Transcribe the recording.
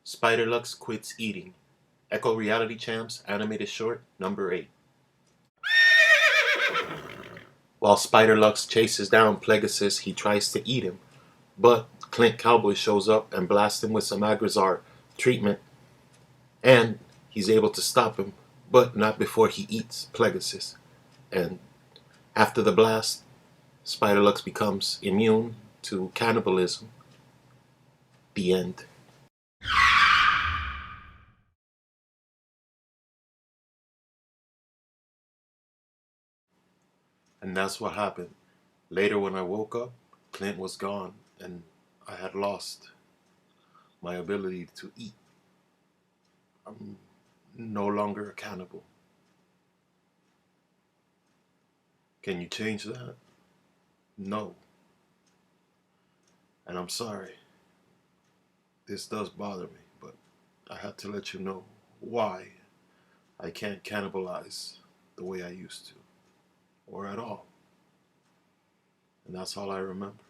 Spiderlux quits eating. Echo Reality Champs animated short number 8. While Spiderlux chases down Pegasus, he tries to eat him, but Clint Cowboy shows up and blasts him with some Agrazar treatment, and he's able to stop him, but not before he eats Pegasus. And after the blast, Spiderlux becomes immune to cannibalism. The end. And that's what happened. Later, when I woke up, Clint was gone, and I had lost my ability to eat. I'm no longer a cannibal. Can you change that? No. And I'm sorry. This does bother me, but I had to let you know why I can't cannibalize the way I used to, or at all. And that's all I remember.